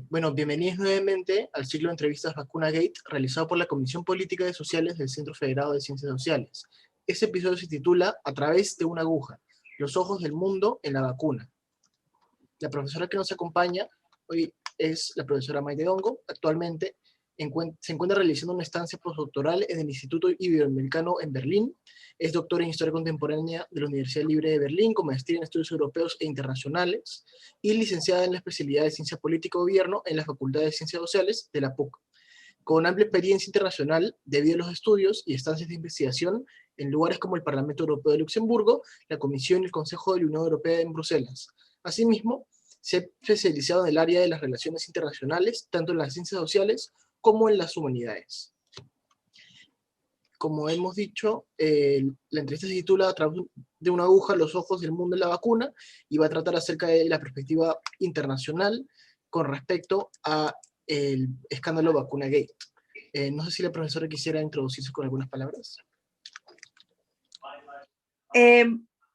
Bueno, bienvenidos nuevamente al ciclo de entrevistas Vacuna Gate, realizado por la Comisión Política y Sociales del Centro Federado de Ciencias Sociales. Este episodio se titula A través de una aguja, los ojos del mundo en la vacuna. La profesora que nos acompaña hoy es la profesora Maite Dongo. Actualmente se encuentra realizando una estancia postdoctoral en el Instituto Iberoamericano en Berlín. Es doctora en Historia Contemporánea de la Universidad Libre de Berlín, con maestría en Estudios Europeos e Internacionales, y licenciada en la especialidad de Ciencia Política y Gobierno en la Facultad de Ciencias Sociales de la PUC, con amplia experiencia internacional debido a los estudios y estancias de investigación en lugares como el Parlamento Europeo de Luxemburgo, la Comisión y el Consejo de la Unión Europea en Bruselas. Asimismo, se ha especializado en el área de las relaciones internacionales, tanto en las ciencias sociales como en las humanidades. Como hemos dicho, la entrevista se titula A través de una aguja, los ojos del mundo en la vacuna, y va a tratar acerca de la perspectiva internacional con respecto a el escándalo Vacuna Gate. No sé si la profesora quisiera introducirse con algunas palabras.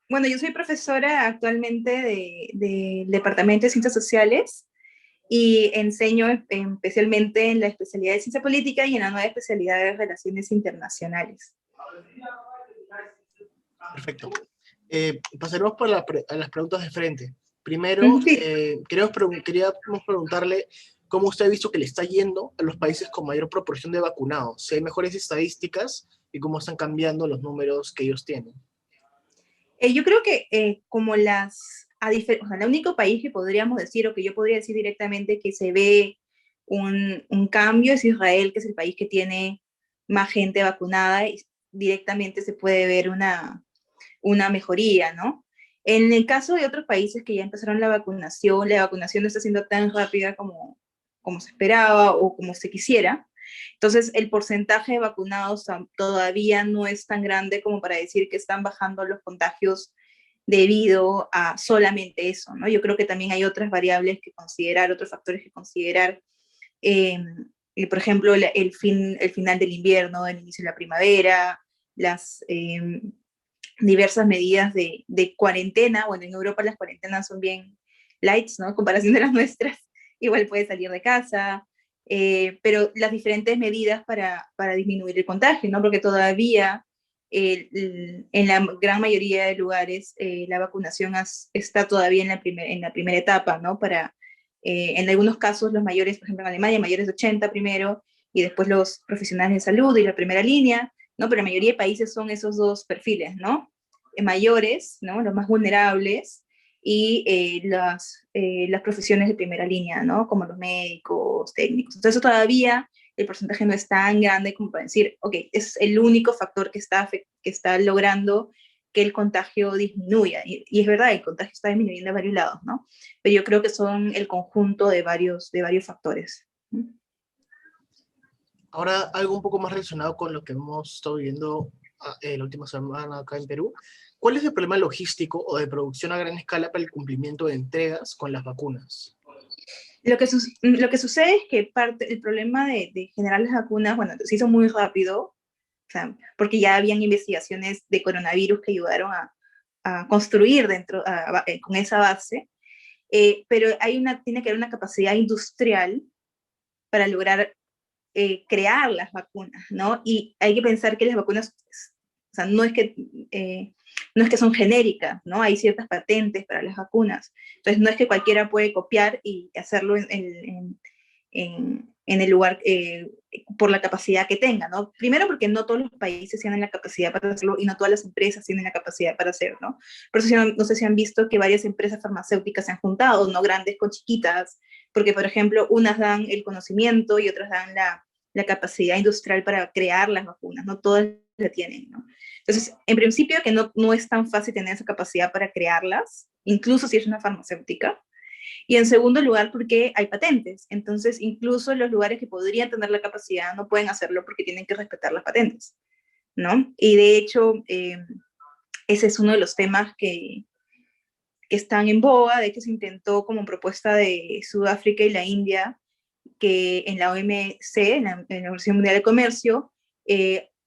Bueno, yo soy profesora actualmente del Departamento de Ciencias Sociales y enseño especialmente en la especialidad de Ciencia Política y en la nueva especialidad de Relaciones Internacionales. Perfecto. Pasaremos por a las preguntas de frente. Primero, queríamos preguntarle cómo usted ha visto que le está yendo a los países con mayor proporción de vacunados. Si hay mejores estadísticas y cómo están cambiando los números que ellos tienen. Yo creo que como o sea, el único país que podríamos decir, o que yo podría decir directamente que se ve un cambio es Israel, que es el país que tiene más gente vacunada y directamente se puede ver una mejoría, ¿no? En el caso de otros países que ya empezaron la vacunación no está siendo tan rápida como se esperaba o como se quisiera. Entonces, el porcentaje de vacunados todavía no es tan grande como para decir que están bajando los contagios debido a solamente eso, ¿no? Yo creo que también hay otras variables que considerar, otros factores que considerar. Por ejemplo, el final del invierno, el inicio de la primavera, las diversas medidas de cuarentena. Bueno, en Europa las cuarentenas son bien lights, ¿no? En comparación de las nuestras, igual puedes salir de casa, pero las diferentes medidas para disminuir el contagio, ¿no? Porque todavía en la gran mayoría de lugares la vacunación está todavía en la primera etapa, ¿no? En algunos casos los mayores, por ejemplo en Alemania, mayores de 80 primero, y después los profesionales de salud y la primera línea, ¿no? Pero la mayoría de países son esos dos perfiles, ¿no? Mayores, ¿no? Los más vulnerables, y las profesiones de primera línea, ¿no? Como los médicos, técnicos. Entonces todavía el porcentaje no es tan grande como para decir, ok, es el único factor que está logrando que el contagio disminuya. Y es verdad, el contagio está disminuyendo de varios lados, ¿no? Pero yo creo que son el conjunto de varios factores. Ahora, algo un poco más relacionado con lo que hemos estado viviendo la última semana acá en Perú. ¿Cuál es el problema logístico o de producción a gran escala para el cumplimiento de entregas con las vacunas? Lo que sucede es que el problema de generar las vacunas, bueno, se hizo muy rápido, o sea, porque ya habían investigaciones de coronavirus que ayudaron a construir con esa base, pero tiene que haber una capacidad industrial para lograr crear las vacunas, ¿no? Y hay que pensar que las vacunas, o sea, no es que son genéricas, ¿no? Hay ciertas patentes para las vacunas. Entonces, no es que cualquiera puede copiar y hacerlo en el lugar por la capacidad que tenga, ¿no? Primero porque no todos los países tienen la capacidad para hacerlo y no todas las empresas tienen la capacidad para hacerlo, ¿no? Por eso no sé si han visto que varias empresas farmacéuticas se han juntado, ¿no? Grandes con chiquitas, porque, por ejemplo, unas dan el conocimiento y otras dan la capacidad industrial para crear las vacunas, no todas la tienen, ¿no? Entonces, en principio que no es tan fácil tener esa capacidad para crearlas, incluso si es una farmacéutica, y en segundo lugar porque hay patentes, entonces incluso los lugares que podrían tener la capacidad no pueden hacerlo porque tienen que respetar las patentes, ¿no? Y de hecho, ese es uno de los temas que están en boga. De hecho se intentó como propuesta de Sudáfrica y la India, que en la OMC, en la Organización Mundial de Comercio,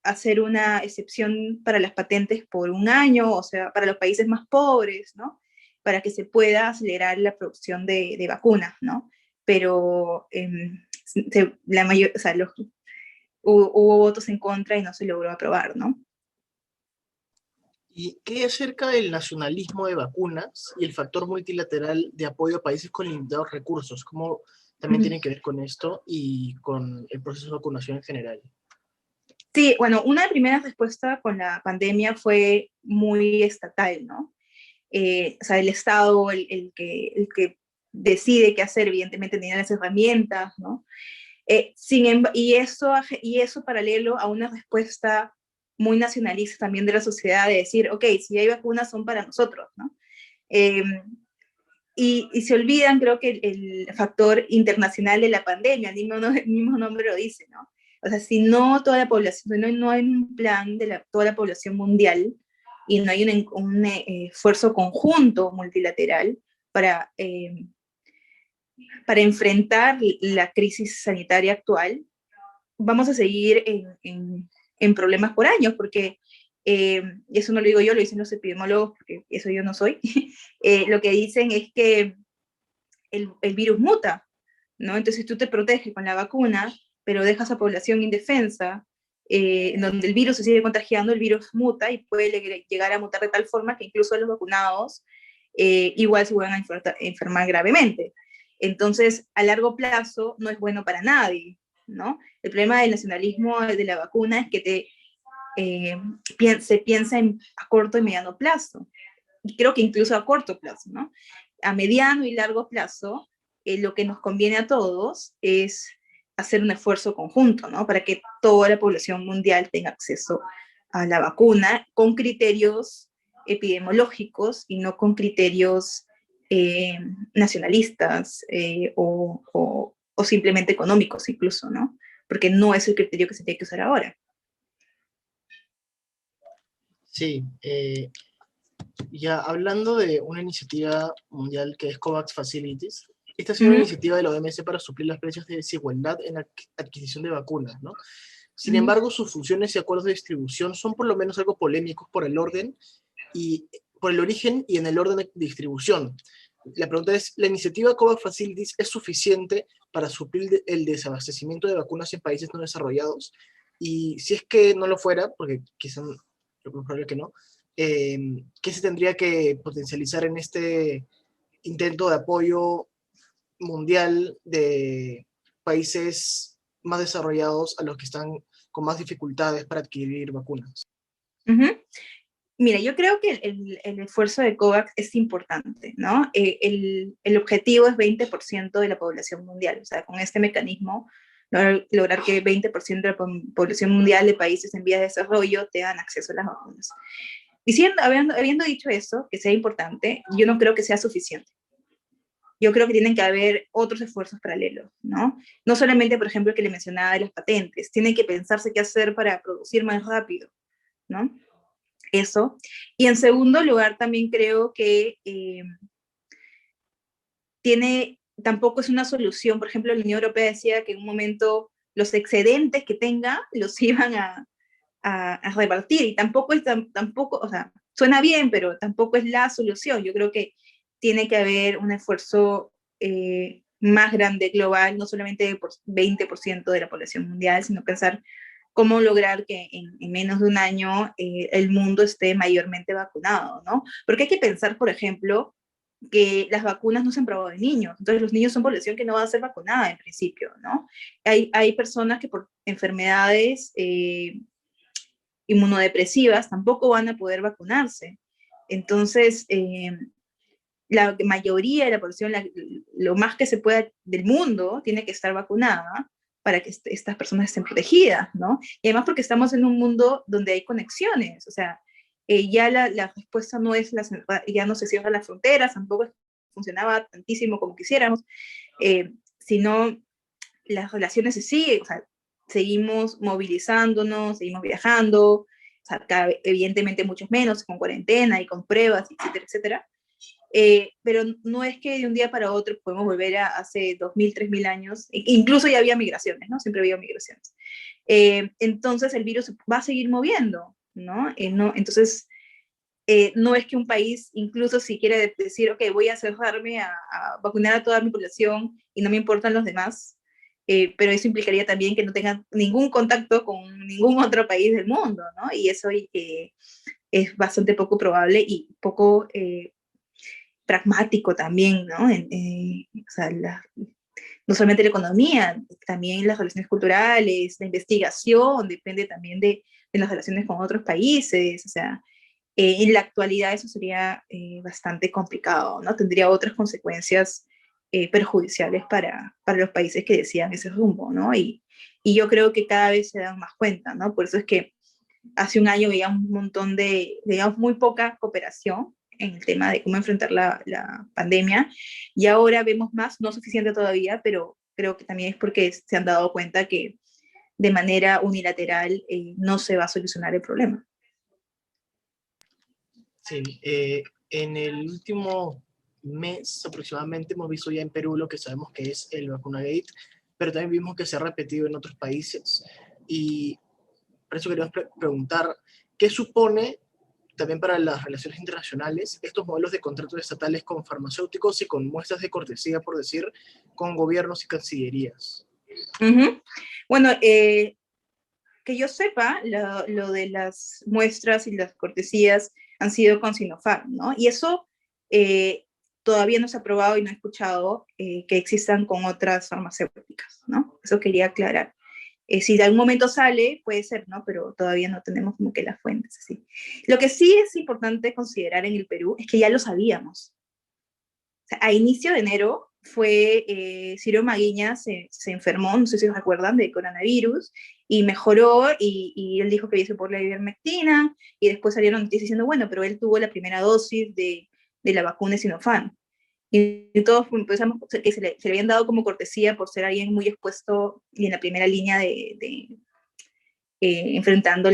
hacer una excepción para las patentes por un año, o sea, para los países más pobres, ¿no? Para que se pueda acelerar la producción de vacunas, ¿no? pero la mayor, o sea, hubo votos en contra y no se logró aprobar, ¿no? ¿Y qué acerca del nacionalismo de vacunas y el factor multilateral de apoyo a países con limitados recursos? ¿Cómo también tiene que ver con esto y con el proceso de vacunación en general? Sí, bueno, una de las primeras respuestas con la pandemia fue muy estatal, ¿no? O sea, el Estado, el que decide qué hacer, evidentemente tenía las herramientas, ¿no? Y eso paralelo a una respuesta muy nacionalista también de la sociedad de decir, ok, si hay vacunas son para nosotros, ¿no? Eh, y se olvidan, creo que el factor internacional de la pandemia, el mismo nombre lo dice, ¿no? O sea, si no toda la población, no hay un plan de toda la población mundial y no hay un esfuerzo conjunto multilateral para, eh, para enfrentar la crisis sanitaria actual, vamos a seguir en problemas por años, porque eso no lo digo yo, lo dicen los epidemiólogos, porque eso yo no soy. Lo que dicen es que el virus muta, ¿no? Entonces tú te proteges con la vacuna, pero dejas a población indefensa, donde el virus se sigue contagiando, el virus muta y puede llegar a mutar de tal forma que incluso los vacunados igual se van a enfermar gravemente. Entonces, a largo plazo no es bueno para nadie, ¿no? El problema del nacionalismo de la vacuna es que se piensa a corto y mediano plazo, y creo que incluso a corto plazo, ¿no? A mediano y largo plazo, lo que nos conviene a todos es hacer un esfuerzo conjunto, ¿no? Para que toda la población mundial tenga acceso a la vacuna con criterios epidemiológicos y no con criterios nacionalistas o simplemente económicos incluso, ¿no? Porque no es el criterio que se tiene que usar ahora. Sí, ya hablando de una iniciativa mundial que es COVAX Facilities, esta ha sido una iniciativa de la OMS para suplir las brechas de desigualdad en la adquisición de vacunas, ¿no? Sin embargo, sus funciones y acuerdos de distribución son por lo menos algo polémicos por el orden y por el origen y en el orden de distribución. La pregunta es, ¿la iniciativa COVAX Facilities es suficiente para suplir el desabastecimiento de vacunas en países no desarrollados? Y si es que no lo fuera, porque quizá lo más probable es que no, ¿qué se tendría que potencializar en este intento de apoyo mundial de países más desarrollados a los que están con más dificultades para adquirir vacunas? Mira, yo creo que el esfuerzo de COVAX es importante, ¿no? El objetivo es 20% de la población mundial, o sea, con este mecanismo lograr que 20% de la población mundial de países en vías de desarrollo tengan acceso a las vacunas. Habiendo dicho eso, que sea importante, yo no creo que sea suficiente. Yo creo que tienen que haber otros esfuerzos paralelos, ¿no? No solamente, por ejemplo, el que le mencionaba de las patentes, tienen que pensarse qué hacer para producir más rápido, ¿no? Eso. Y en segundo lugar, también creo que tampoco es una solución. Por ejemplo, la Unión Europea decía que en un momento los excedentes que tenga los iban a repartir y tampoco, o sea, suena bien, pero tampoco es la solución. Yo creo que tiene que haber un esfuerzo más grande, global, no solamente por 20% de la población mundial, sino pensar cómo lograr que en menos de un año el mundo esté mayormente vacunado, ¿no? Porque hay que pensar, por ejemplo, que las vacunas no se han probado en niños, entonces los niños son población que no va a ser vacunada en principio, ¿no? Hay personas que por enfermedades inmunodepresivas tampoco van a poder vacunarse. Entonces, la mayoría de la población, lo más que se pueda del mundo, tiene que estar vacunada para que estas personas estén protegidas, ¿no? Y además porque estamos en un mundo donde hay conexiones, o sea, ya la respuesta no es, ya no se cierran las fronteras, tampoco funcionaba tantísimo como quisiéramos, sino las relaciones se siguen, o sea, seguimos movilizándonos, seguimos viajando, o sea, evidentemente muchos menos, con cuarentena y con pruebas, etcétera, etcétera. Pero no es que de un día para otro podemos volver a hace 2000, 3000 años, incluso ya había migraciones, ¿no? Siempre había migraciones. Entonces el virus va a seguir moviendo, ¿no? Entonces, no es que un país, incluso si quiere decir, ok, voy a cerrarme a vacunar a toda mi población y no me importan los demás, pero eso implicaría también que no tengan ningún contacto con ningún otro país del mundo, ¿no? Y eso es bastante poco probable y poco pragmático también, ¿no? O sea, no solamente la economía, también las relaciones culturales, la investigación, depende también de las relaciones con otros países, o sea, en la actualidad eso sería bastante complicado, ¿no? Tendría otras consecuencias perjudiciales para los países que decidan ese rumbo, ¿no? Y yo creo que cada vez se dan más cuenta, ¿no? Por eso es que hace un año veíamos un montón de, digamos, muy poca cooperación en el tema de cómo enfrentar la pandemia, y ahora vemos más, no suficiente todavía, pero creo que también es porque se han dado cuenta que de manera unilateral no se va a solucionar el problema. Sí, en el último mes aproximadamente hemos visto ya en Perú lo que sabemos que es el vacunagate, pero también vimos que se ha repetido en otros países. Y por eso queríamos preguntar, ¿qué supone también para las relaciones internacionales estos modelos de contratos estatales con farmacéuticos y con muestras de cortesía, por decir, con gobiernos y cancillerías? Uh -huh. Bueno, que yo sepa, lo de las muestras y las cortesías han sido con Sinopharm, ¿no? Y eso todavía no se ha aprobado y no he escuchado que existan con otras farmacéuticas, ¿no? Eso quería aclarar. Si de algún momento sale, puede ser, ¿no? Pero todavía no tenemos como que las fuentes, así. Lo que sí es importante considerar en el Perú es que ya lo sabíamos. O sea, a inicio de enero fue Ciro Maguiña se enfermó, no sé si se recuerdan, de coronavirus, y mejoró, y él dijo que hizo por la ivermectina, y después salieron noticias diciendo, bueno, pero él tuvo la primera dosis de la vacuna de Sinopharm. Y todos pensamos que se le habían dado como cortesía por ser alguien muy expuesto y en la primera línea enfrentando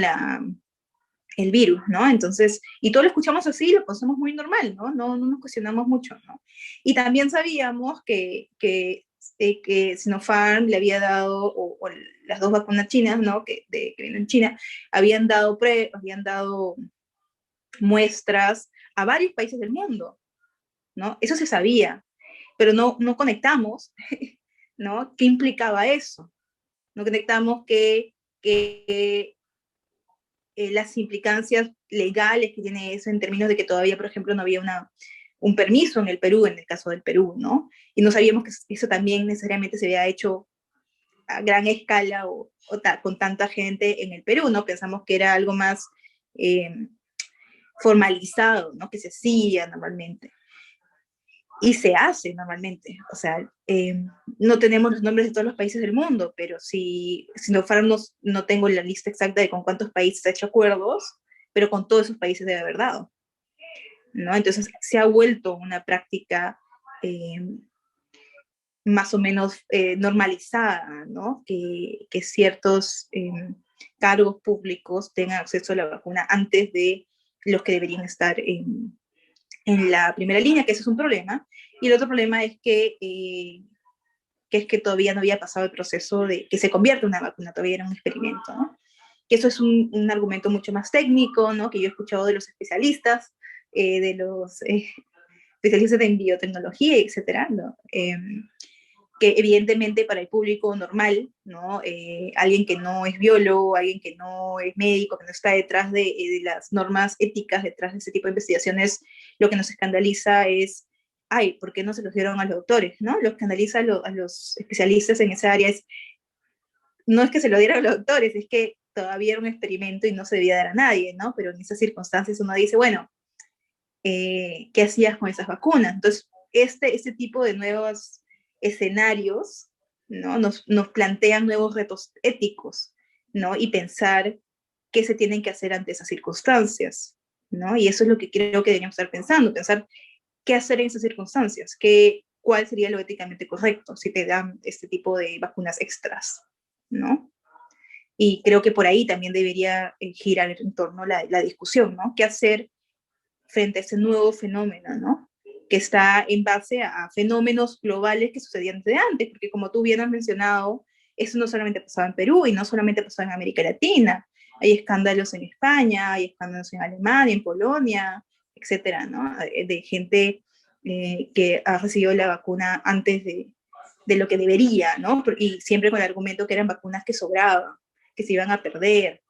el virus, ¿no? Entonces, y todo lo escuchamos así, lo pensamos muy normal, ¿no? No nos cuestionamos mucho, ¿no? Y también sabíamos que Sinopharm le había dado, o las dos vacunas chinas, ¿no? Que vienen en China, habían dado muestras a varios países del mundo, ¿no? Eso se sabía, pero no conectamos, ¿no? ¿Qué implicaba eso? No conectamos que las implicancias legales que tiene eso en términos de que todavía, por ejemplo, no había un permiso en el Perú, en el caso del Perú, ¿no? Y no sabíamos que eso también necesariamente se había hecho a gran escala con tanta gente en el Perú, ¿no? Pensamos que era algo más formalizado, ¿no? Que se hacía normalmente. Y se hace normalmente. O sea, no tenemos los nombres de todos los países del mundo, pero si Sinopharm no tengo la lista exacta de con cuántos países ha hecho acuerdos, pero con todos esos países debe haber dado, ¿no? Entonces se ha vuelto una práctica más o menos normalizada, ¿no? Que ciertos cargos públicos tengan acceso a la vacuna antes de los que deberían estar en la primera línea, que ese es un problema. Y el otro problema es que todavía no había pasado el proceso de que se convierta en una vacuna, todavía era un experimento, ¿no? Que eso es un argumento mucho más técnico, ¿no? Que yo he escuchado de los especialistas, de los especialistas en biotecnología, etcétera, ¿no? Que evidentemente para el público normal, ¿no? Alguien que no es biólogo, alguien que no es médico, que no está detrás de las normas éticas, detrás de ese tipo de investigaciones, lo que nos escandaliza es, ay, ¿por qué no se los dieron a los doctores? ¿No? Lo que escandaliza a los especialistas en esa área es, no es que se lo dieran a los doctores, es que todavía era un experimento y no se debía dar a nadie, ¿no? Pero en esas circunstancias uno dice, bueno, ¿qué hacías con esas vacunas? Entonces, este tipo de nuevos escenarios, ¿no? Nos plantean nuevos retos éticos, ¿no? Y pensar qué se tienen que hacer ante esas circunstancias, ¿no? Y eso es lo que creo que deberíamos estar pensando, pensar qué hacer en esas circunstancias, cuál sería lo éticamente correcto si te dan este tipo de vacunas extras, ¿no? Y creo que por ahí también debería girar en torno la discusión, ¿no? ¿Qué hacer frente a ese nuevo fenómeno, ¿no? Que está en base a fenómenos globales que sucedían desde antes, porque como tú bien has mencionado, eso no solamente pasaba en Perú y no solamente pasaba en América Latina, Hay escándalos en España, hay escándalos en Alemania, en Polonia, etcétera, ¿no? De gente que ha recibido la vacuna antes de lo que debería, ¿no? Y siempre con el argumento que eran vacunas que sobraban, que se iban a perder.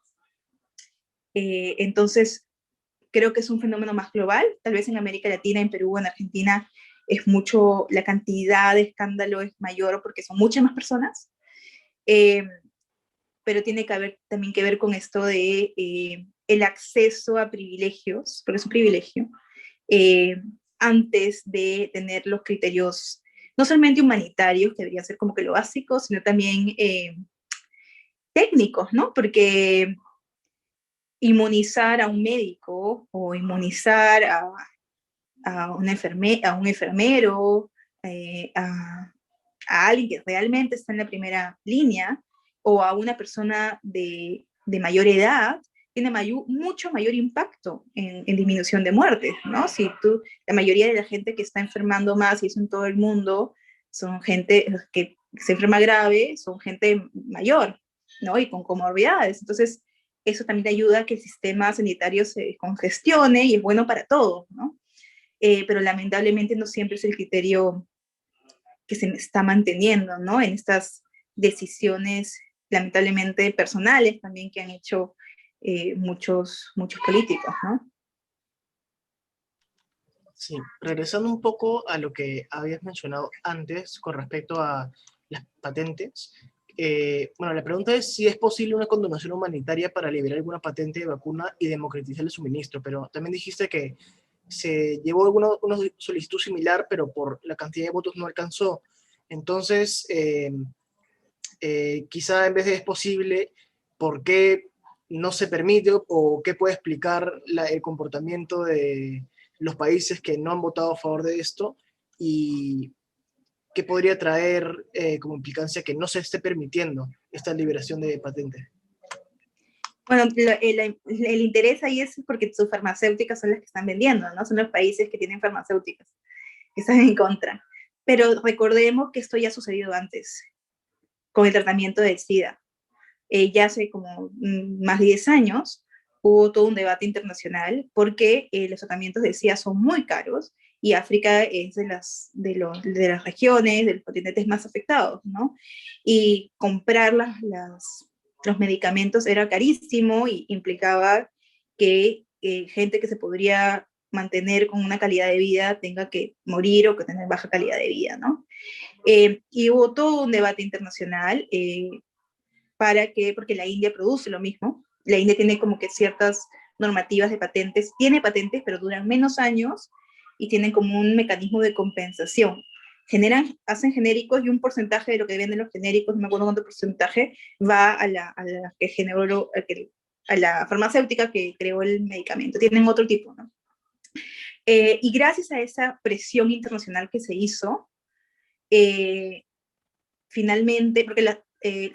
Entonces, creo que es un fenómeno más global. Tal vez en América Latina, en Perú, en Argentina, es mucho, la cantidad de escándalo es mayor porque son muchas más personas. Eh, pero tiene que haber también que ver con esto de el acceso a privilegios, porque es un privilegio, eh, antes de tener los criterios no solamente humanitarios, que deberían ser como que lo básico, sino también técnicos, ¿no? Porque inmunizar a un médico o inmunizar a un enfermero, a alguien que realmente está en la primera línea, o a una persona de mayor edad, tiene mucho mayor impacto en disminución de muertes, ¿no? Si la mayoría de la gente que está enfermando más, y eso en todo el mundo, son gente que se enferma grave, son gente mayor, ¿no? Y con comorbilidades. Entonces, eso también ayuda a que el sistema sanitario se congestione y es bueno para todos, ¿no? Pero lamentablemente no siempre es el criterio que se está manteniendo, ¿no? En estas decisiones, lamentablemente personales también que han hecho muchos políticos, ¿no? Sí, regresando un poco a lo que habías mencionado antes con respecto a las patentes. Bueno, la pregunta es si es posible una condonación humanitaria para liberar alguna patente de vacuna y democratizar el suministro, pero también dijiste que se llevó una solicitud similar, pero por la cantidad de votos no alcanzó. Entonces, quizá en vez de es posible, ¿por qué no se permite o qué puede explicar el comportamiento de los países que no han votado a favor de esto y qué podría traer como implicancia que no se esté permitiendo esta liberación de patentes? Bueno, el interés ahí es porque sus farmacéuticas son las que están vendiendo, ¿no? Son los países que tienen farmacéuticas, que están en contra. Pero recordemos que esto ya ha sucedido antes, con el tratamiento del SIDA. Ya hace como más de 10 años hubo todo un debate internacional porque los tratamientos del SIDA son muy caros y África es de las regiones, de los continentes más afectados, ¿no? Y comprar los medicamentos era carísimo y implicaba que gente que se podría mantener con una calidad de vida tenga que morir o que tener baja calidad de vida, ¿no? Y hubo todo un debate internacional porque la India produce lo mismo. La India tiene como que ciertas normativas de patentes, tiene patentes, pero duran menos años y tienen como un mecanismo de compensación. Hacen genéricos y un porcentaje de lo que venden los genéricos, no me acuerdo cuánto porcentaje, va a la farmacéutica que creó el medicamento. Tienen otro tipo, ¿no? Y gracias a esa presión internacional que se hizo, finalmente,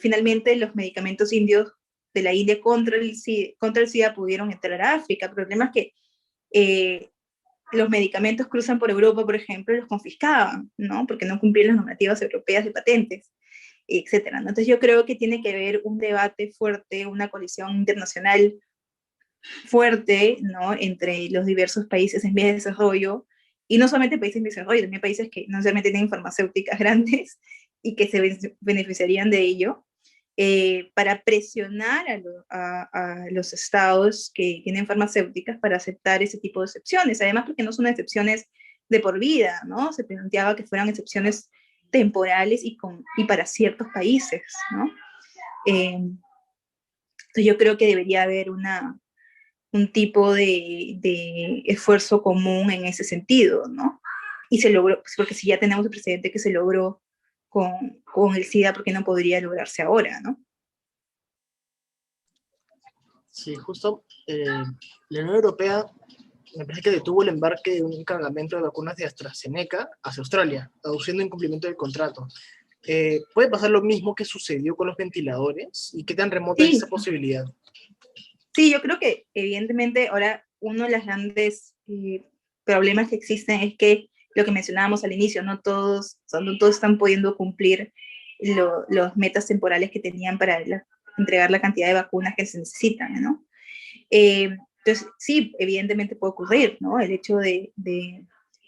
finalmente los medicamentos indios de la India contra el SIDA pudieron entrar a África. El problema es que los medicamentos cruzan por Europa, por ejemplo, y los confiscaban, ¿no? Porque no cumplían las normativas europeas de patentes, etcétera, ¿no? Entonces yo creo que tiene que haber un debate fuerte, una coalición internacional fuerte, ¿no? Entre los diversos países en vías de desarrollo, y no solamente países en desarrollo, también países que no solamente tienen farmacéuticas grandes y que se beneficiarían de ello, para presionar a los estados que tienen farmacéuticas para aceptar ese tipo de excepciones. Además, porque no son excepciones de por vida, ¿no? Se planteaba que fueran excepciones temporales y para ciertos países, ¿no? Entonces yo creo que debería haber un tipo de esfuerzo común en ese sentido, ¿no? Y se logró, pues porque si ya tenemos el precedente que se logró con el SIDA, ¿por qué no podría lograrse ahora, no? Sí, justo la Unión Europea me parece que detuvo el embarque de un cargamento de vacunas de AstraZeneca hacia Australia, aduciendo incumplimiento del contrato. ¿Puede pasar lo mismo que sucedió con los ventiladores? ¿Y qué tan remota es Sí, esa posibilidad? sí, yo creo que evidentemente ahora uno de los grandes problemas que existen es que lo que mencionábamos al inicio, no todos están pudiendo cumplir los metas temporales que tenían para entregar la cantidad de vacunas que se necesitan, ¿no? Entonces, sí, evidentemente puede ocurrir, ¿no? El hecho de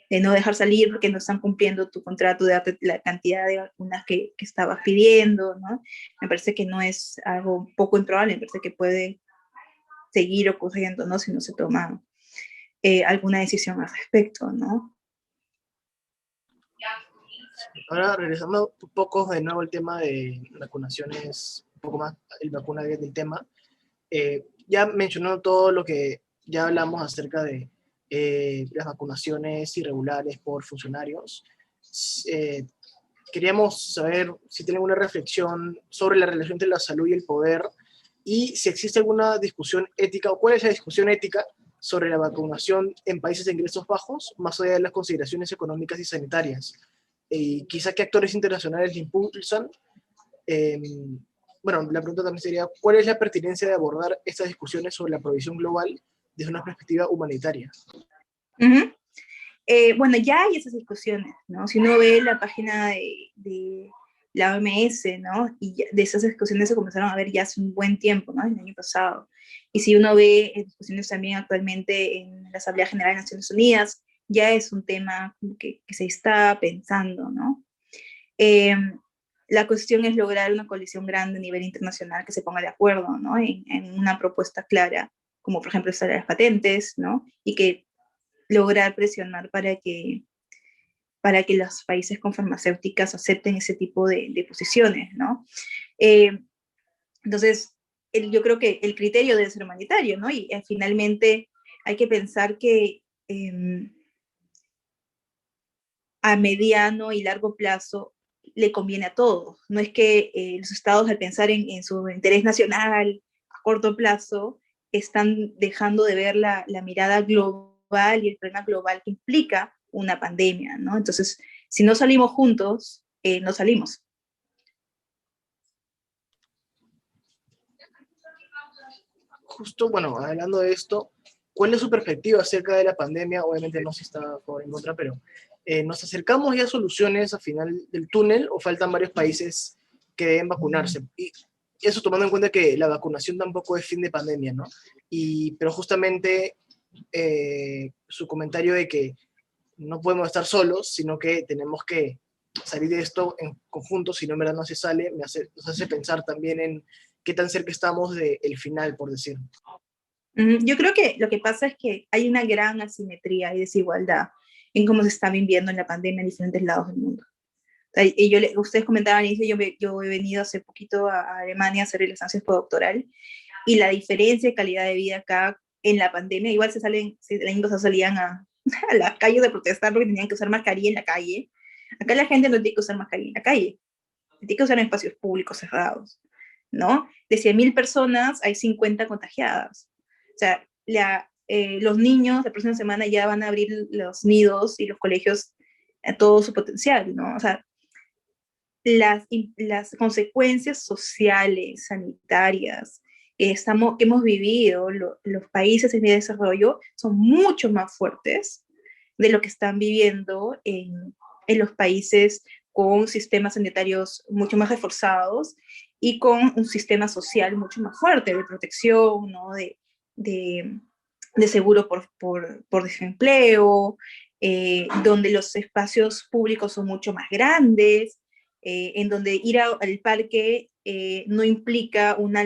no dejar salir porque no están cumpliendo tu contrato, de darte la cantidad de vacunas que estabas pidiendo, ¿no? Me parece que no es algo poco improbable, me parece que puede seguir ocurriendo, ¿no? Si no se toma alguna decisión al respecto, ¿no? Ahora, regresando un poco de nuevo al tema de vacunaciones, un poco más el vacuna del tema, ya mencionó todo lo que ya hablamos acerca de las vacunaciones irregulares por funcionarios. Eh, Queríamos saber si tienen una reflexión sobre la relación entre la salud y el poder y si existe alguna discusión ética o cuál es la discusión ética sobre la vacunación en países de ingresos bajos, más allá de las consideraciones económicas y sanitarias. Y quizá qué actores internacionales le impulsan. Eh, bueno, la pregunta también sería, ¿cuál es la pertinencia de abordar estas discusiones sobre la provisión global desde una perspectiva humanitaria? Uh-huh. Bueno, ya hay esas discusiones, ¿no? Si uno ve la página de la OMS, ¿no? Y de esas discusiones se comenzaron a ver ya hace un buen tiempo, ¿no? El año pasado. Y si uno ve discusiones también actualmente en la Asamblea General de Naciones Unidas, ya es un tema que se está pensando, ¿no? La cuestión es lograr una coalición grande a nivel internacional que se ponga de acuerdo, ¿no? En una propuesta clara, como por ejemplo esta de las patentes, ¿no? Y que lograr presionar para que los países con farmacéuticas acepten ese tipo de posiciones, ¿no? Eh, entonces, yo creo que el criterio debe ser humanitario, ¿no? Y finalmente hay que pensar que a mediano y largo plazo le conviene a todos. No es que los estados al pensar en su interés nacional a corto plazo están dejando de ver la mirada global y el problema global que implica una pandemia, ¿no? Entonces, si no salimos juntos, no salimos. Justo, bueno, hablando de esto, ¿cuál es su perspectiva acerca de la pandemia? Obviamente no se está a favor o en contra, pero ¿nos acercamos ya a soluciones al final del túnel o faltan varios países que deben vacunarse? Y eso tomando en cuenta que la vacunación tampoco es fin de pandemia, ¿no? Pero justamente su comentario de que no podemos estar solos, sino que tenemos que salir de esto en conjunto, si no en verdad no se sale, nos hace pensar también en qué tan cerca estamos del final, por decir. Yo creo que lo que pasa es que hay una gran asimetría y desigualdad en cómo se está viviendo en la pandemia en diferentes lados del mundo. Y ustedes comentaban, y yo he venido hace poquito a Alemania a hacer el estancia postdoctoral, y la diferencia de calidad de vida acá en la pandemia, igual el año pasado salían a las calles de protestar porque tenían que usar mascarilla en la calle. Acá la gente no tiene que usar mascarilla en la calle, tiene que usar en espacios públicos cerrados, ¿no? De 100.000 personas hay 50 contagiadas. O sea, los niños la próxima semana ya van a abrir los nidos y los colegios a todo su potencial, ¿no? O sea, las consecuencias sociales, sanitarias que hemos vivido, los países en vía de desarrollo, son mucho más fuertes de lo que están viviendo en los países con sistemas sanitarios mucho más reforzados y con un sistema social mucho más fuerte de protección, ¿no? de, de seguro por desempleo, donde los espacios públicos son mucho más grandes, en donde ir al parque no implica una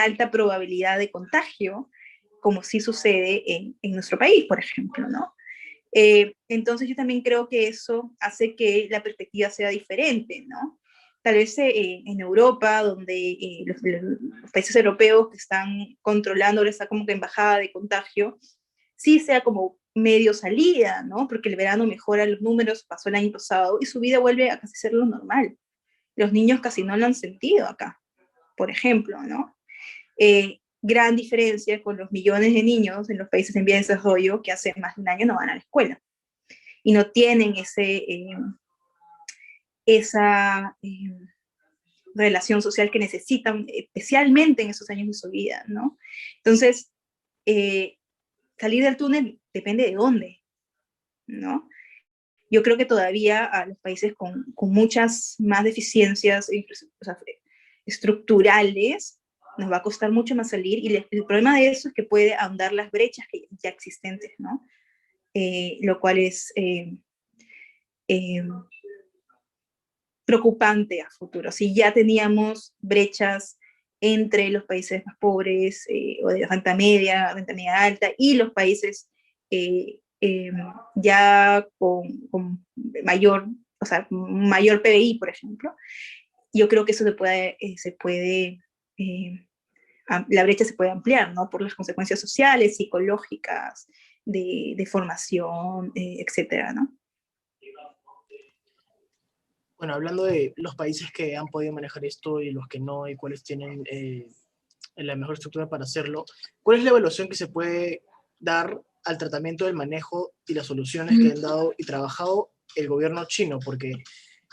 alta probabilidad de contagio, como sí sucede en nuestro país, por ejemplo, ¿no? Entonces yo también creo que eso hace que la perspectiva sea diferente, ¿no? Tal vez en Europa, donde los países europeos que están controlando, está como que embajada de contagio, sí sea como medio salida, ¿no? Porque el verano mejora los números, pasó el año pasado, y su vida vuelve a casi ser lo normal. Los niños casi no lo han sentido acá, por ejemplo, ¿no? Gran diferencia con los millones de niños en los países en vía de desarrollo que hace más de un año no van a la escuela y no tienen esa relación social que necesitan, especialmente en esos años de su vida, ¿no? Entonces, salir del túnel depende de dónde, ¿no? Yo creo que todavía a los países con muchas más deficiencias, o sea, estructurales, nos va a costar mucho más salir, y el problema de eso es que puede ahondar las brechas que ya existentes, ¿no? Lo cual es preocupante a futuro. Si ya teníamos brechas entre los países más pobres o de renta media alta, y los países ya con mayor, o sea, mayor PBI, por ejemplo, yo creo que eso la brecha se puede ampliar, ¿no? Por las consecuencias sociales, psicológicas, de formación, etcétera, ¿no? Bueno, hablando de los países que han podido manejar esto y los que no, y cuáles tienen la mejor estructura para hacerlo, ¿cuál es la evaluación que se puede dar al tratamiento del manejo y las soluciones que han dado y trabajado el gobierno chino? Porque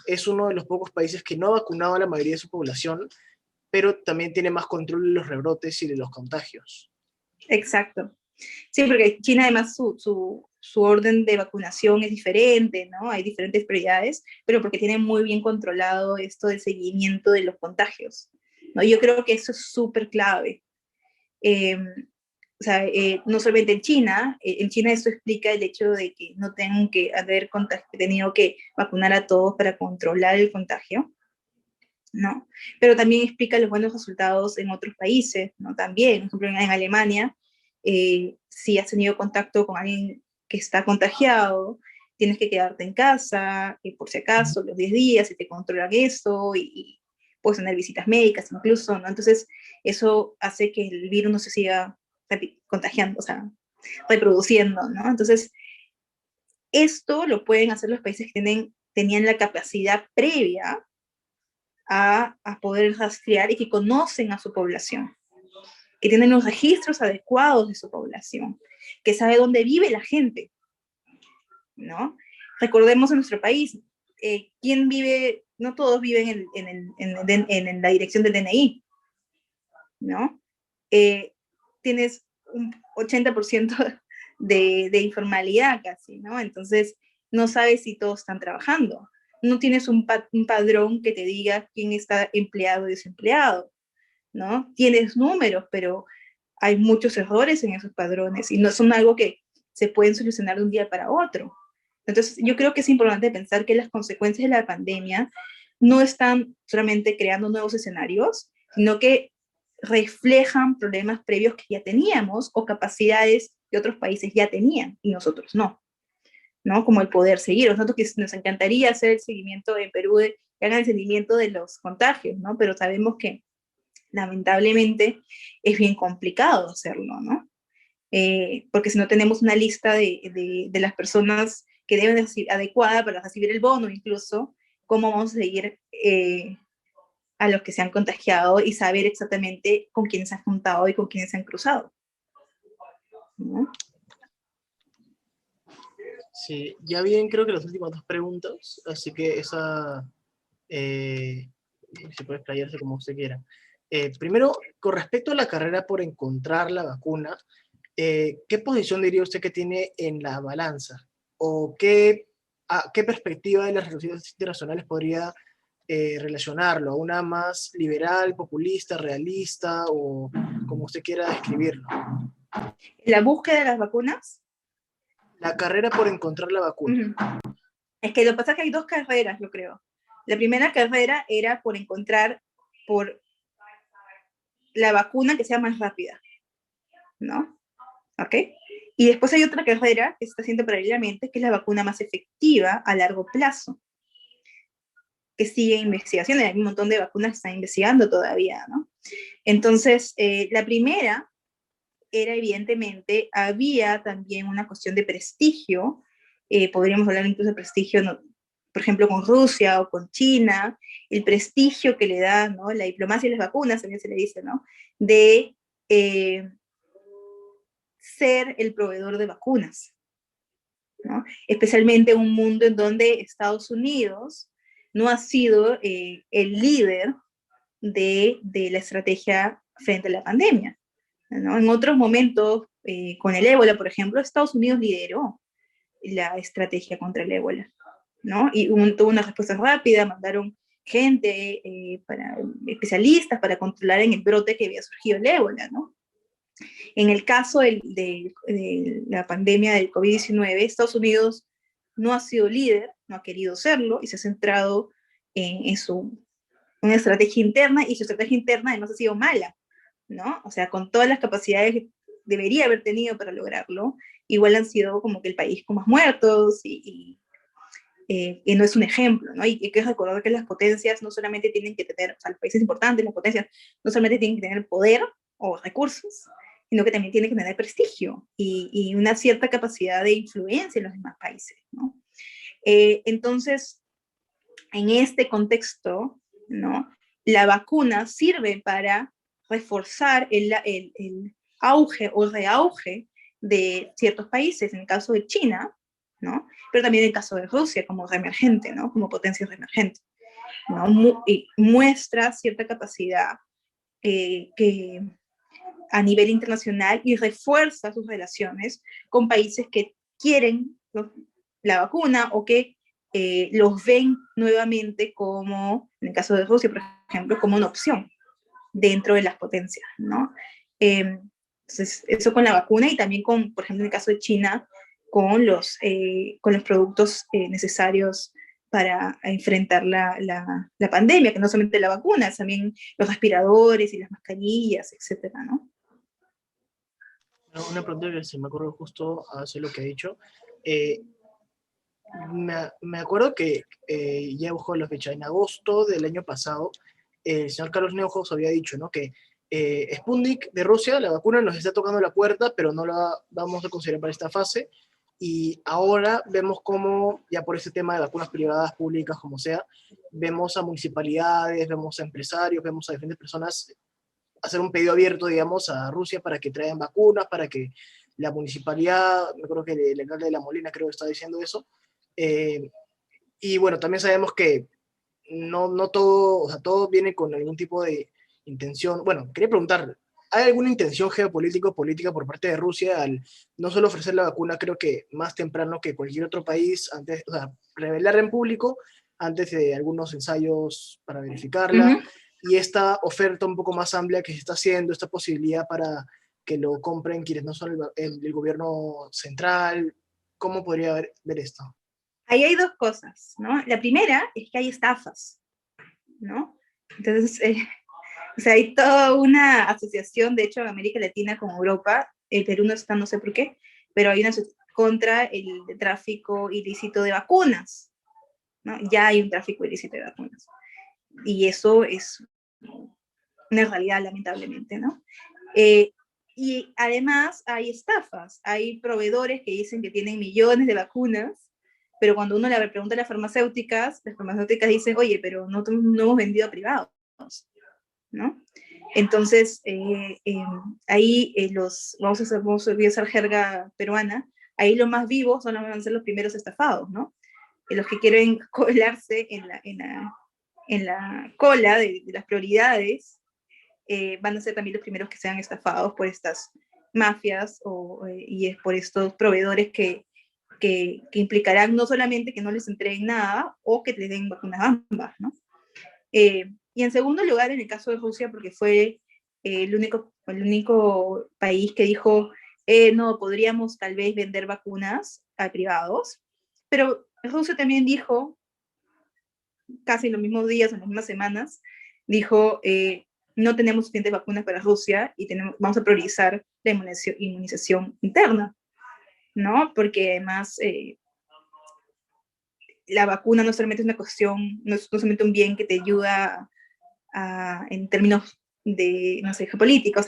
es uno de los pocos países que no ha vacunado a la mayoría de su población, pero también tiene más control de los rebrotes y de los contagios. Exacto. Sí, porque China además su orden de vacunación es diferente, ¿no? Hay diferentes prioridades, pero porque tienen muy bien controlado esto del seguimiento de los contagios, ¿no? Yo creo que eso es súper clave. O sea, no solamente en China eso explica el hecho de que no tengan que haber tenido que vacunar a todos para controlar el contagio, ¿no? Pero también explica los buenos resultados en otros países, ¿no? También, por ejemplo, en Alemania, si has tenido contacto con alguien que está contagiado, tienes que quedarte en casa, por si acaso, los 10 días, y te controlan eso, y puedes tener visitas médicas incluso, ¿no? Entonces, eso hace que el virus no se siga contagiando, o sea, reproduciendo, ¿no? Entonces, esto lo pueden hacer los países que tenían la capacidad previa a poder rastrear y que conocen a su población, que tienen los registros adecuados de su población, que sabe dónde vive la gente, ¿no? Recordemos en nuestro país, ¿quién vive? No todos viven en la dirección del DNI, ¿no? Tienes un 80% de informalidad casi, ¿no? Entonces, no sabes si todos están trabajando. No tienes un padrón que te diga quién está empleado o desempleado, ¿no? Tienes números, pero hay muchos errores en esos padrones y no son algo que se pueden solucionar de un día para otro. Entonces, yo creo que es importante pensar que las consecuencias de la pandemia no están solamente creando nuevos escenarios, sino que reflejan problemas previos que ya teníamos o capacidades que otros países ya tenían y nosotros no, ¿no? Como el poder seguir. Nosotros que nos encantaría hacer el seguimiento en Perú, que hagan el seguimiento de los contagios, ¿no? Pero sabemos que lamentablemente es bien complicado hacerlo, ¿no? Porque si no tenemos una lista de las personas que deben recibir, adecuada para recibir el bono incluso, cómo vamos a seguir a los que se han contagiado y saber exactamente con quiénes se han juntado y con quiénes se han cruzado, ¿no? Sí, ya bien, creo que las últimas dos preguntas, así que se puede explayarse como usted quiera. Primero, con respecto a la carrera por encontrar la vacuna, ¿qué posición diría usted que tiene en la balanza? ¿O qué perspectiva de las relaciones internacionales podría relacionarlo? ¿A una más liberal, populista, realista, o como usted quiera describirlo? La búsqueda de las vacunas. La carrera por encontrar la vacuna. Es que lo que pasa es que hay dos carreras, yo creo. La primera carrera era por la vacuna que sea más rápida, ¿no? ¿Ok? Y después hay otra carrera que se está haciendo paralelamente, que es la vacuna más efectiva a largo plazo, que sigue investigación. Hay un montón de vacunas que están investigando todavía, ¿no? Entonces, la primera era evidentemente, había también una cuestión de prestigio, podríamos hablar incluso de prestigio, ¿no? Por ejemplo, con Rusia o con China, el prestigio que le da, ¿no? La diplomacia y las vacunas, también se le dice, ¿no? De ser el proveedor de vacunas, ¿no? Especialmente en un mundo en donde Estados Unidos no ha sido el líder de la estrategia frente a la pandemia, ¿no? En otros momentos, con el ébola, por ejemplo, Estados Unidos lideró la estrategia contra el ébola, ¿no? Y tuvo una respuesta rápida, mandaron gente, para especialistas para controlar en el brote que había surgido el ébola, ¿no? En el caso de la pandemia del COVID-19, Estados Unidos no ha sido líder, no ha querido serlo, y se ha centrado en su una estrategia interna, y su estrategia interna además ha sido mala, ¿no? O sea, con todas las capacidades que debería haber tenido para lograrlo, igual han sido como que el país con más muertos, y no es un ejemplo, ¿no? Y hay que recordar que las potencias no solamente tienen que tener, o sea, los países importantes, las potencias, no solamente tienen que tener poder o recursos, sino que también tienen que tener prestigio y una cierta capacidad de influencia en los demás países, ¿no? Entonces, en este contexto, ¿no? La vacuna sirve para reforzar el auge o reauge de ciertos países, en el caso de China, ¿no? Pero también en el caso de Rusia como reemergente, ¿no? Como potencia reemergente, ¿no? Y muestra cierta capacidad que a nivel internacional y refuerza sus relaciones con países que quieren la vacuna o que los ven nuevamente como, en el caso de Rusia, por ejemplo, como una opción dentro de las potencias, ¿no? Entonces, eso con la vacuna y también con, por ejemplo, en el caso de China, con los productos necesarios para enfrentar la pandemia, que no solamente la vacuna, también los respiradores y las mascarillas, etcétera, ¿no? Una pregunta que se me ocurrió justo hace lo que ha dicho. Eh, me acuerdo que ya buscó la fecha, en agosto del año pasado, el señor Carlos Neuhaus había dicho, ¿no? Que Sputnik de Rusia, la vacuna nos está tocando la puerta, pero no la vamos a considerar para esta fase. Y ahora vemos cómo, ya por ese tema de vacunas privadas, públicas, como sea, vemos a municipalidades, vemos a empresarios, vemos a diferentes personas hacer un pedido abierto, digamos, a Rusia para que traigan vacunas, para que la municipalidad, me acuerdo que el alcalde de La Molina creo que está diciendo eso. Eh, y bueno, también sabemos que no todo, o sea, todo viene con algún tipo de intención. Bueno, quería preguntar, ¿hay alguna intención geopolítica o política por parte de Rusia al no solo ofrecer la vacuna, creo que más temprano que cualquier otro país, antes, o sea, revelarla en público antes de algunos ensayos para Uh verificarla, -huh. y esta oferta un poco más amplia que se está haciendo, esta posibilidad para que lo compren quienes no son el gobierno central? ¿Cómo podría ver esto? Ahí hay dos cosas, ¿no? La primera es que hay estafas, ¿no? Entonces, o sea, hay toda una asociación, de hecho, en América Latina con Europa, el Perú no está, no sé por qué, pero hay una contra el tráfico ilícito de vacunas, ¿no? Ya hay un tráfico ilícito de vacunas. Y eso es una realidad, lamentablemente, ¿no? Y además hay estafas, hay proveedores que dicen que tienen millones de vacunas, pero cuando uno le pregunta a las farmacéuticas dicen, oye, pero no hemos vendido a privados, ¿no? Entonces, ahí vamos a utilizar jerga peruana, ahí los más vivos van a ser los primeros estafados, ¿no? Los que quieren colarse en la cola de las prioridades, van a ser también los primeros que sean estafados por estas mafias y es por estos proveedores que implicarán no solamente que no les entreguen nada o que les den vacunas ambas, ¿no? Y en segundo lugar, en el caso de Rusia, porque fue el único país que dijo, no, podríamos tal vez vender vacunas a privados, pero Rusia también dijo, casi en los mismos días, en las mismas semanas, dijo, no tenemos suficientes vacunas para Rusia y vamos a priorizar la inmunización interna, ¿no? Porque además la vacuna no solamente es una cuestión, no es solamente un bien que te ayuda en términos de, no sé, geopolíticos,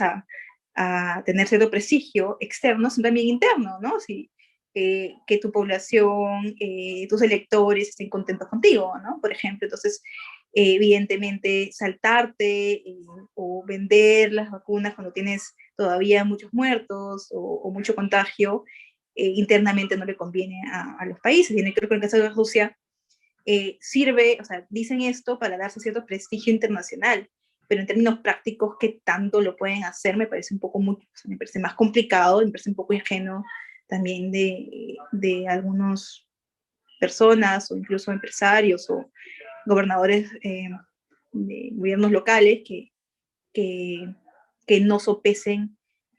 a tener cierto prestigio externo, sino también interno, ¿no? Si, que tu población, tus electores estén contentos contigo, ¿no? Por ejemplo, entonces, evidentemente, saltarte o vender las vacunas cuando tienes todavía muchos muertos o mucho contagio, internamente no le conviene a los países. Y creo que en el caso de Rusia, sirve, o sea, dicen esto para darse cierto prestigio internacional, pero en términos prácticos, ¿qué tanto lo pueden hacer? Me parece un poco o sea, me parece más complicado, me parece un poco ingenuo también de algunas personas o incluso empresarios o gobernadores de gobiernos locales que, que no sopesen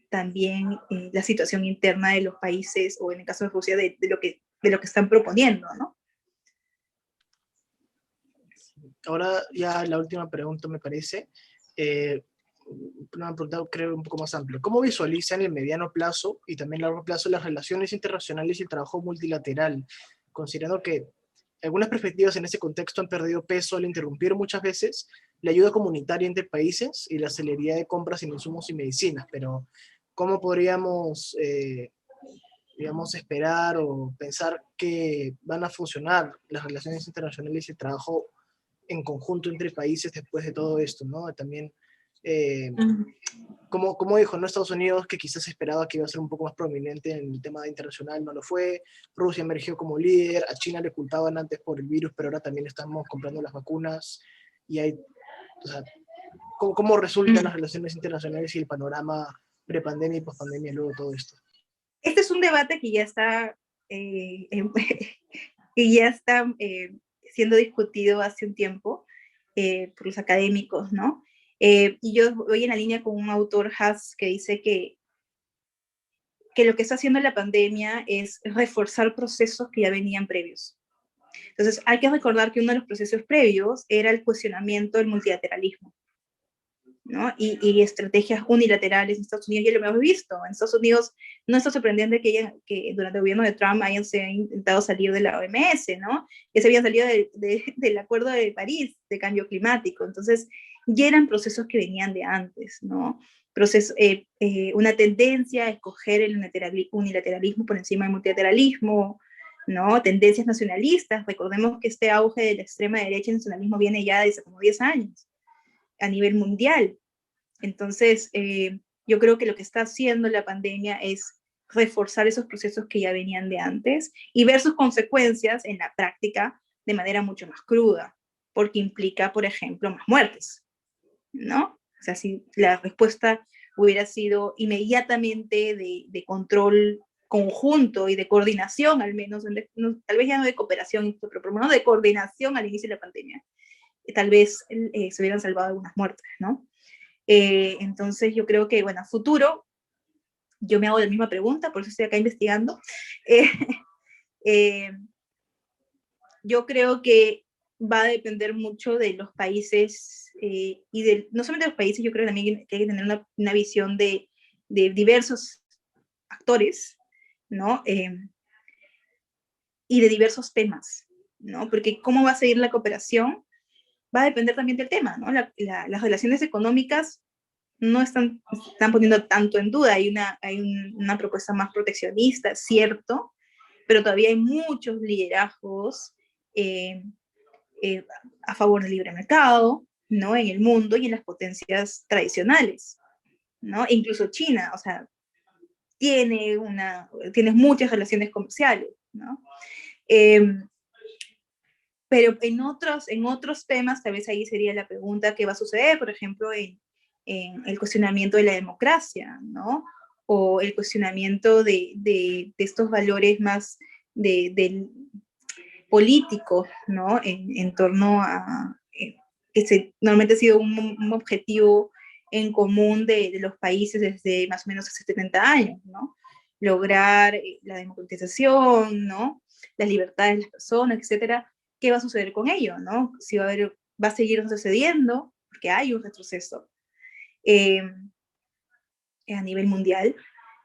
también la situación interna de los países, o en el caso de Rusia, de lo que están proponiendo, ¿no? Ahora ya la última pregunta me parece, una pregunta creo un poco más amplia. ¿Cómo visualizan en el mediano plazo y también largo plazo las relaciones internacionales y el trabajo multilateral, considerando que algunas perspectivas en ese contexto han perdido peso al interrumpir muchas veces la ayuda comunitaria entre países y la celeridad de compras en insumos y medicinas? Pero ¿cómo podríamos, digamos, esperar o pensar que van a funcionar las relaciones internacionales y el trabajo en conjunto entre países después de todo esto, ¿no? También, eh, como dijo, ¿no? Estados Unidos, que quizás esperaba que iba a ser un poco más prominente en el tema internacional, no lo fue. Rusia emergió como líder, a China le culpaban antes por el virus, pero ahora también estamos comprando las vacunas, y hay, o sea, ¿cómo resultan las relaciones internacionales y el panorama prepandemia y pospandemia luego de todo esto? Este es un debate que ya está, que ya está siendo discutido hace un tiempo por los académicos, ¿no? Y yo voy en la línea con un autor, Haas, que dice que lo que está haciendo la pandemia es reforzar procesos que ya venían previos. Entonces, hay que recordar que uno de los procesos previos era el cuestionamiento del multilateralismo, ¿no? Y estrategias unilaterales en Estados Unidos, ya lo hemos visto. En Estados Unidos no está sorprendente que durante el gobierno de Trump se hayan intentado salir de la OMS, ¿no? Que se habían salido del Acuerdo de París de cambio climático. Entonces, ya eran procesos que venían de antes, ¿no? Una tendencia a escoger el unilateralismo por encima del multilateralismo, ¿no? Tendencias nacionalistas. Recordemos que este auge de la extrema derecha y nacionalismo viene ya desde como 10 años a nivel mundial. Entonces, yo creo que lo que está haciendo la pandemia es reforzar esos procesos que ya venían de antes y ver sus consecuencias en la práctica de manera mucho más cruda, porque implica, por ejemplo, más muertes, ¿no? O sea, si la respuesta hubiera sido inmediatamente de control conjunto y de coordinación, al menos, tal vez ya no de cooperación, pero por lo menos de coordinación al inicio de la pandemia, tal vez se hubieran salvado algunas muertes, ¿no? Entonces yo creo que, bueno, a futuro, yo me hago la misma pregunta, por eso estoy acá investigando. Eh, eh, yo creo que va a depender mucho de los países y no solamente de los países, yo creo también que hay que tener una visión de diversos actores, ¿no? Y de diversos temas, ¿no? Porque cómo va a seguir la cooperación va a depender también del tema, ¿no? Las relaciones económicas no están poniendo tanto en duda, una propuesta más proteccionista, cierto, pero todavía hay muchos liderazgos eh, a favor del libre mercado, ¿no? En el mundo y en las potencias tradicionales, ¿no? E incluso China, o sea, tiene muchas relaciones comerciales, ¿no? Pero en otros temas, tal vez ahí sería la pregunta qué va a suceder, por ejemplo, en el cuestionamiento de la democracia, ¿no? O el cuestionamiento de estos valores más políticos, ¿no? En torno a que normalmente ha sido un objetivo en común de los países desde más o menos hace 70 años, ¿no? Lograr la democratización, ¿no? Las libertades de las personas, etcétera. ¿Qué va a suceder con ello, ¿no? Si va a seguir retrocediendo, porque hay un retroceso eh, a nivel mundial,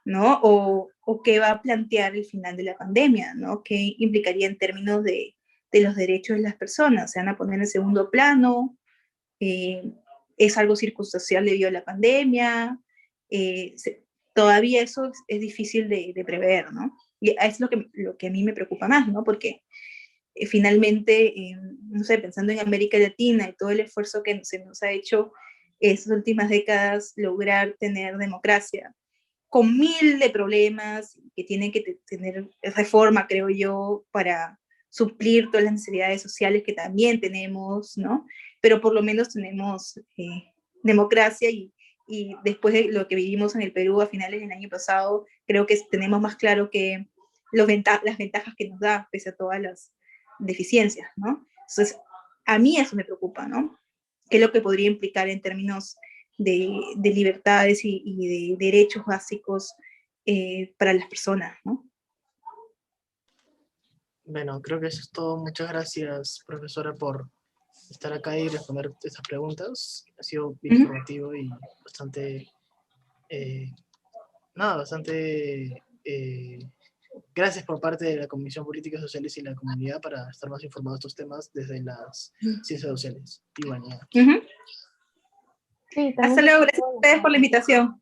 ¿no? O qué va a plantear el final de la pandemia, ¿no? ¿Qué implicaría en términos de los derechos de las personas? ¿Se van a poner en segundo plano? ¿Es algo circunstancial debido a la pandemia? Todavía eso es difícil de prever, ¿no? Y es lo que a mí me preocupa más, ¿no? Porque finalmente, no sé, pensando en América Latina y todo el esfuerzo que se nos ha hecho estas últimas décadas, lograr tener democracia, con mil de problemas que tienen que tener reforma, creo yo, para suplir todas las necesidades sociales que también tenemos, ¿no? Pero por lo menos tenemos democracia y después de lo que vivimos en el Perú a finales del año pasado, creo que tenemos más claro que las ventajas que nos da, pese a todas las deficiencias, ¿no? Entonces, a mí eso me preocupa, ¿no? ¿Qué es lo que podría implicar en términos de libertades y de derechos básicos para las personas, ¿no? Bueno, creo que eso es todo. Muchas gracias, profesora, por estar acá y responder estas preguntas. Ha sido bien informativo y bastante, eh, nada, bastante gracias por parte de la Comisión Políticas Sociales y la comunidad para estar más informados de estos temas desde las ciencias sociales y humanidades. Sí, Hasta también luego, gracias a ustedes por la invitación.